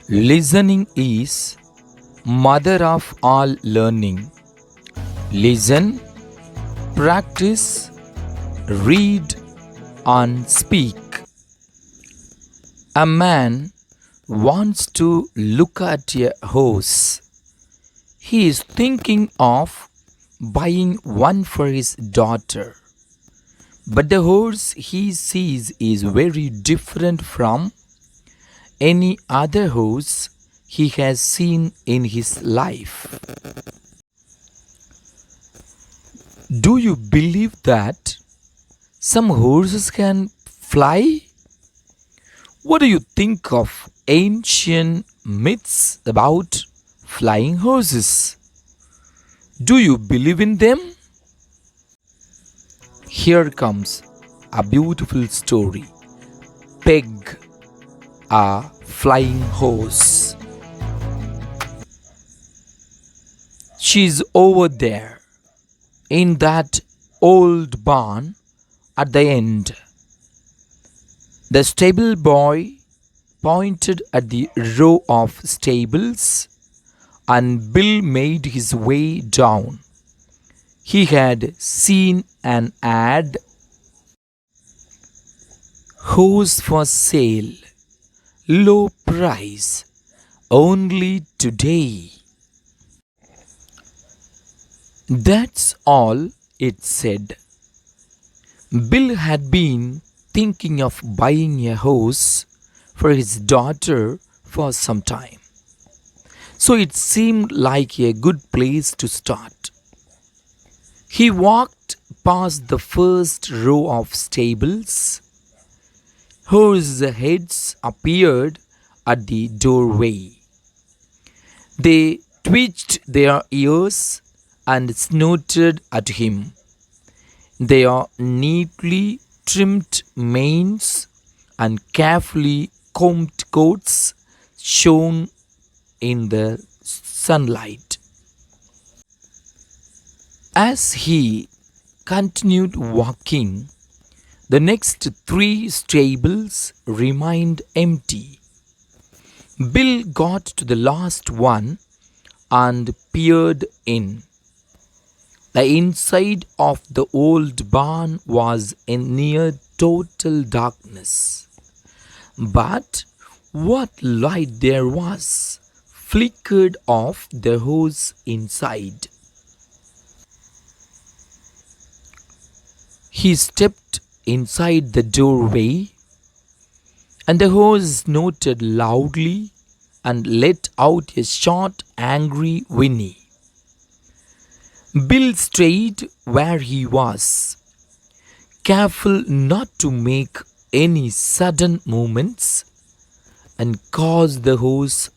Listening is mother of all learning. Listen, practice, read, and speak. A man wants to look at a horse. He is thinking of buying one for his daughter. But the horse he sees is very different from any other horse he has seen in his life. Do you believe that some horses can fly? What do you think of ancient myths about flying horses? Do you believe in them? Here comes a beautiful story. Peg, a flying horse. She's over there in that old barn at the end. The stable boy pointed at the row of stables, and Bill made his way down. He had seen an ad: horse for sale, low price, only today. That's all it said. Bill had been thinking of buying a horse for his daughter for some time, so it seemed like a good place to start. He walked past the first row of stables. Horse heads appeared at the doorway. They twitched their ears and snorted at him. Their neatly trimmed manes and carefully combed coats shone in the sunlight. As he continued walking, the next three stables remained empty. Bill got to the last one and peered in. The inside of the old barn was in near total darkness. But what light there was flickered off the horse inside. He stepped inside the doorway, and the horse snorted loudly and let out a short, angry whinny. Bill stayed where he was, careful not to make any sudden movements and cause the horse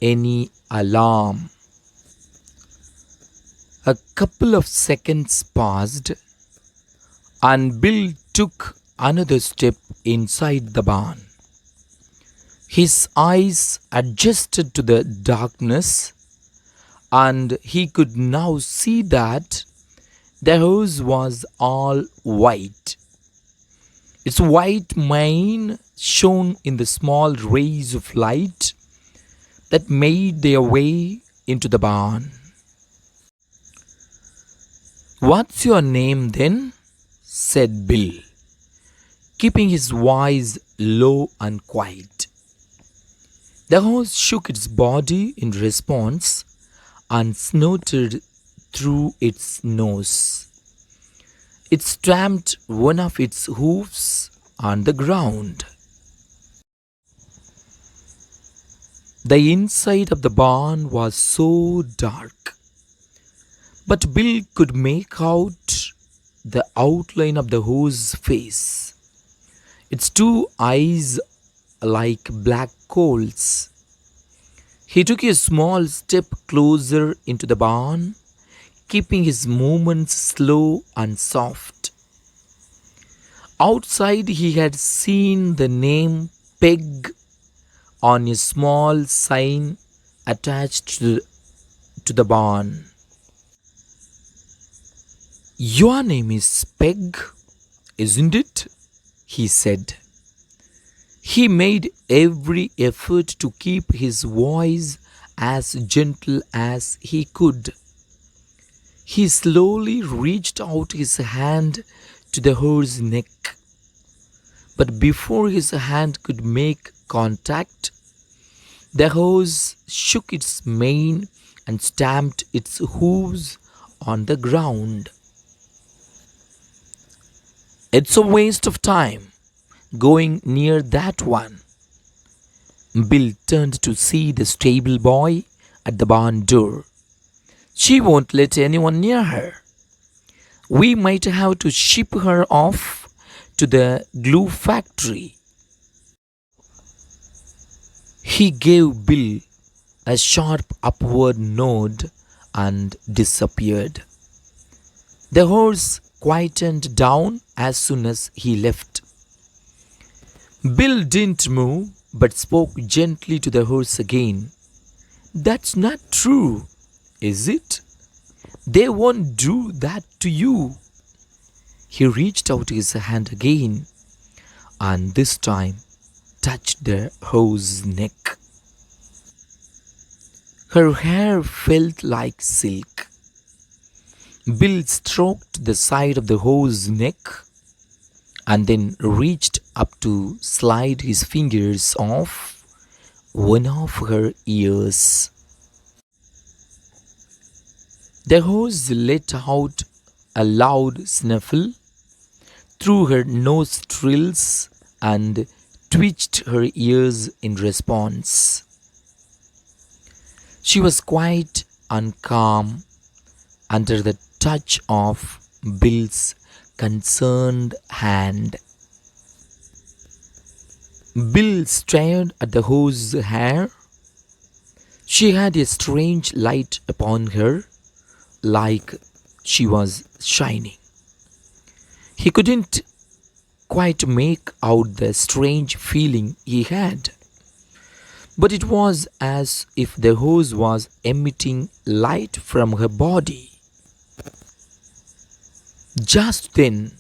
any alarm. A couple of seconds passed, and Bill took another step inside the barn. His eyes adjusted to the darkness, and he could now see that the horse was all white. Its white mane shone in the small rays of light that made their way into the barn. "What's your name then?" said Bill, keeping his voice low and quiet. The horse shook its body in response and snorted through its nose. It stamped one of its hoofs on the ground. The inside of the barn was so dark, but Bill could make out the outline of the horse's face. Its two eyes like black coals. He took a small step closer into the barn, keeping his movements slow and soft. Outside, he had seen the name Peg on a small sign attached to the barn. "Your name is Peg, isn't it?" he said. He made every effort to keep his voice as gentle as he could. He slowly reached out his hand to the horse's neck, but before his hand could make contact, the horse shook its mane and stamped its hooves on the ground. It's a waste of time going near that one. Bill turned to see the stable boy at the barn door. She won't let anyone near her. We might have to ship her off to the glue factory. He gave Bill a sharp upward nod and disappeared. The horse quietened down as soon as he left. Bill didn't move but spoke gently to the horse again. That's not true, is it? They won't do that to you. He reached out his hand again and this time touched the horse's neck. Her hair felt like silk. Bill stroked the side of the horse's neck and then reached up to slide his fingers off one of her ears. The horse let out a loud snuffle through her nostrils and twitched her ears in response. She was quiet and calm under the touch of Bill's concerned hand. Bill stared at the horse's hair. She had a strange light upon her, like she was shining. He couldn't quite make out the strange feeling he had, but it was as if the horse was emitting light from her body. Just then,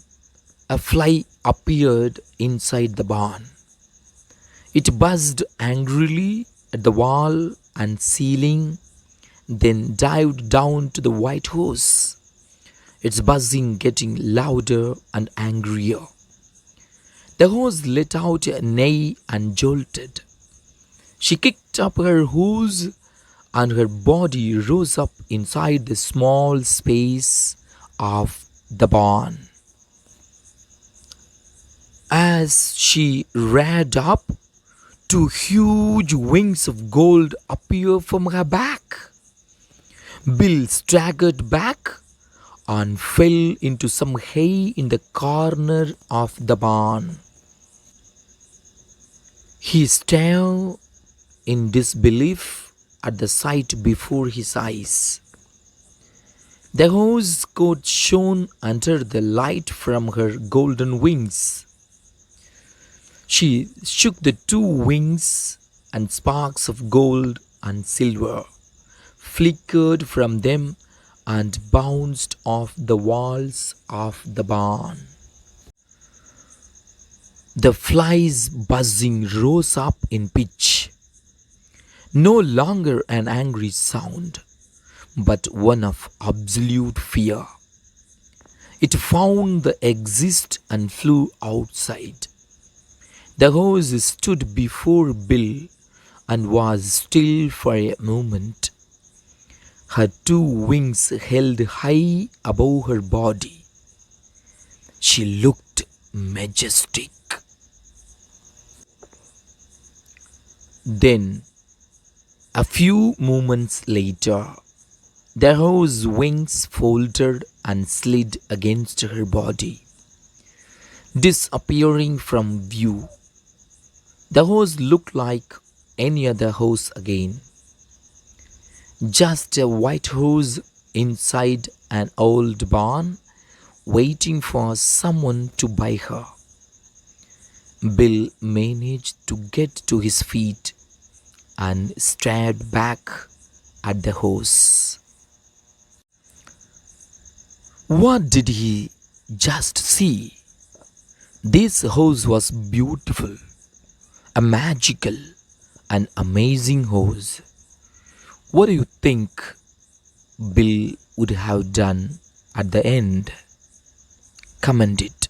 a fly appeared inside the barn. It buzzed angrily at the wall and ceiling, then dived down to the white horse, its buzzing getting louder and angrier. The horse let out a neigh and jolted. She kicked up her hooves and her body rose up inside the small space of the barn. As she reared up, two huge wings of gold appeared from her back. Bill staggered back and fell into some hay in the corner of the barn. He stared in disbelief at the sight before his eyes. The horse's coat shone under the light from her golden wings. She shook the two wings, and sparks of gold and silver flickered from them and bounced off the walls of the barn. The fly's buzzing rose up in pitch, no longer an angry sound, but one of absolute fear. It found the exit and flew outside. The horse stood before Bill and was still for a moment. Her two wings held high above her body. She looked majestic. Then, a few moments later, the horse's wings folded and slid against her body, disappearing from view. The horse looked like any other horse again, just a white horse inside an old barn, waiting for someone to buy her. Bill managed to get to his feet and stared back at the horse. What did he just see? This horse was beautiful, a magical and amazing horse. What do you think Bill would have done at the end? Comment it.